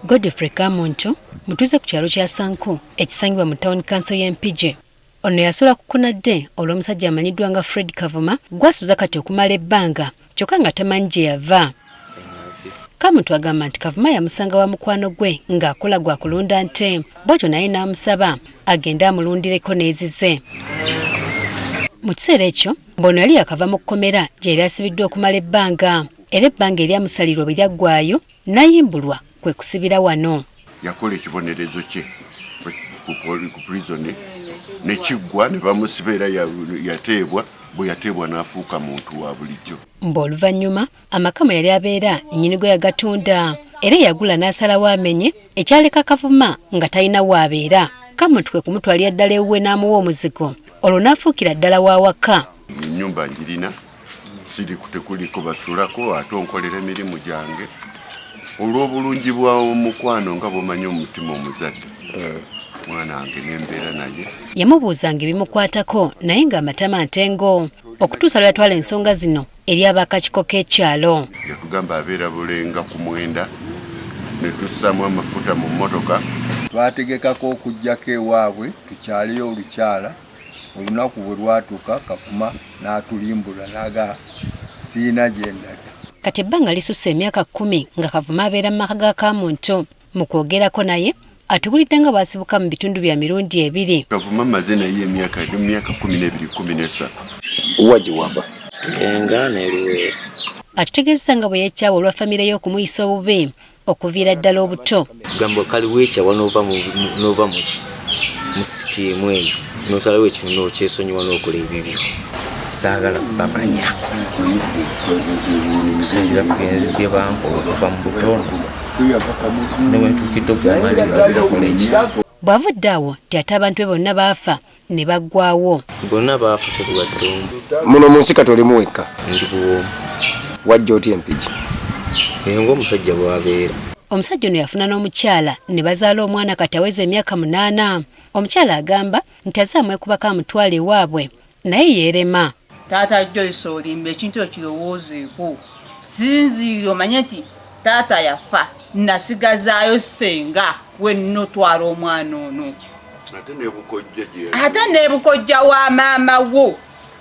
Godfrey Kamuntu mutuuze ku kyalo kya Sanku ekisangibwa mu Town Council y'Empigi. Ono yasula kukunadde olw'omusajja amanyiddwa nga Fred Kavuma gwasuza kati okumala ebbanga kyokka nga tamanyi gye yava. Kamuntu agamba nti Kavuma yamusanga wa mukwano gwe ng'akola gwa kulunda nte, bw'atyo naye n'amusaba agende amulundireko n'ezize. Mu kiseera ekyo Mbono yali yakava mu kkomera gye yali asibiddwa okumala ebbanga, era ebbanga eryamusalirwa bwe lyaggwaayo n'ayimbulwa kwe kusibira wano. Yakola ekibonerezo kye ku prison ne kiggwa ne bamusiba era yateebwa, bwe yateebwa n'afuuka muntu wa bulijjo. Oluvannyuma amakamu yali abeera nnyini gwe yagatunda era yagula n'asalawo amenye ekyaleka Kavuma nga talina waabeera. Kamuntu kwe kumutwalira ddala ewuwe n'amuwa omuzigo, olwo n'afuukira ddala wa waka. Ennyumba njirina siri kutekuliko basulako ate onkolera emirimu gyange olw'obulungi bwa mukwano nga bw'omanyi omutima omuzadde. Mwana wange n'embeera naye yamubuuzanga ebimukwatako naye ng'amatama ntengo okutuusa lwe yatwala ensonga zino eri ab'akakiiko k'ekyalo. Yatugamba abeera Bulenga ku Mwenda ne tussaamu amafuta mu mmotoka. Twategekako okuggyako ewaabwe tukyaliyo olukyala. Olunaku bwe lwatuuka Kavuma n'atulimbula n'aga siina gye ndaga. Kati ebbanga lisusse emyaka 10 nga Kavuma abeera mu maka ga Kamuntu. Mu kwogerako naye atubulidde nga bwasibuka mu bitundu bya mirundi ebiri. Kavuma amaze naye emyaka 12-13. Uwagiwamba enga n'eruweera. Atutegeeza nga bwe yeekyawa olwa famire ye okumuyisa obubi okuviira ddala obuto. Gamba kali weekyawa n'ova muki mu sitiimu eyo n'osalawo ekintu n'okyesonyiwa n'okola ebibyo. Saagala bamanya kusinziira ku bye bankola okuva mu butono ne bwe ntuukidde okugamba nti bakola eki. Bw'avudde awo nti ate abantu be bonna baafa ne baggwaawo. Bonna baafa tetuwadde omu. Muno mu nsi kati olimu wekka. Ndi buwoomu. Wajja otya Empigi? Ng'omusajja bw'abeera. Omusajja ono yafuna n'omukyala ne bazaala omwana kati aweza emyaka 8. Omukyala agamba nti azze amwekubako amutwala ewaabwe naye yeerema. Taata Joyce olimba ekintu okirowoozeeko. Sinziira omanye nti taata yafa nasigazaayo ssenga we nnotwala omwana ono. Ate n'ebukojja wa maama wo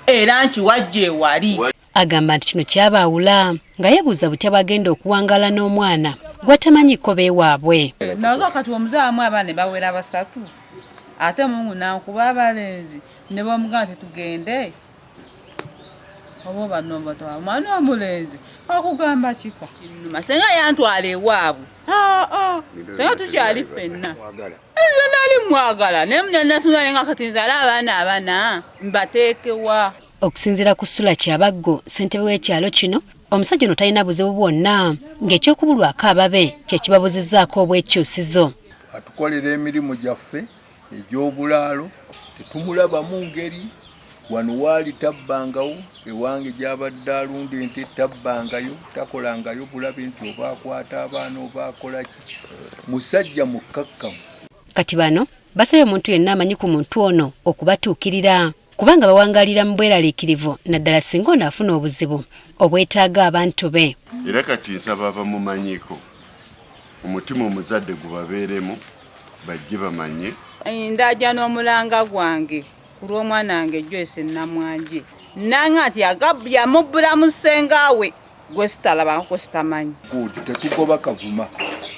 era nkiwajja ewali. Agamba nti kino kyabaawula nga yeebuuza butya bwagenda okuwangaala n'omwana gw'atamanyiko beewaabwe. Naga kati omuzaamu abaana ne bawera 3. Ate Mungu n'ankuba abalenzi ne bamugamba nti tugende. Obo banomba tawa mwana omulenzi akugamba kika. Senga yantwala ewaabwe. Senga tukyali ffenna. Eyo nali mwagala ne munyana tunale nga kati nzala abaana mbateekewa. Okusinziira ku Sula Kyabaggo ssentebe w'ekyalo kino, omusajja ono talina buzibu bwonna ng'ekyokubulwako ababe kye kibabuzizzaako obwekyusizo. Atukolera emirimu gyaffe egy'obulaalo tetumulabamu ngeri. Wano waali tabbangawo ewange gy'abadde alunda ente tabbangayo takolangayo bulabe nti oba akwata abaana oba akola ki. Musajja mukkakkamu. Kati bano basabye omuntu yenna amanyi ku muntu ono okubatuukirira kubanga bawangaalira mu bweraliikirivu naddala singa ono afuna obuzibu obwetaaga abantu be. Era kati nsaba abamumanyiiko omutima omuzadde gubabeeremu bajje bamanye. Ndajja n'omulanga gwange ku lw'omwana wange Joyce Namwanje nanga nti yamubbula mu ssengaawe gwe sitalabako sitamanyi. Tetugoba Kavuma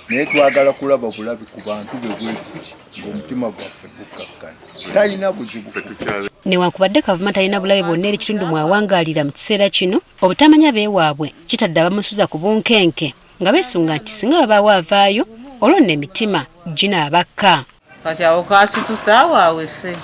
naye twagala kulaba bulabi ku bantu be bwekuki ng'omutima gwaffe gukakkana. Talina buzibu. Newankubadde Kavuma talina bulabe bwonna eri kitundu mwawangaalira mu kiseera kino, obutamanya beewaabwe kitadde abamusuza ku bunkenke nga beesunga nti singa babaawo avaayo olwo nno emitima ginaabakka. Kati awo kaasitusa awo awese.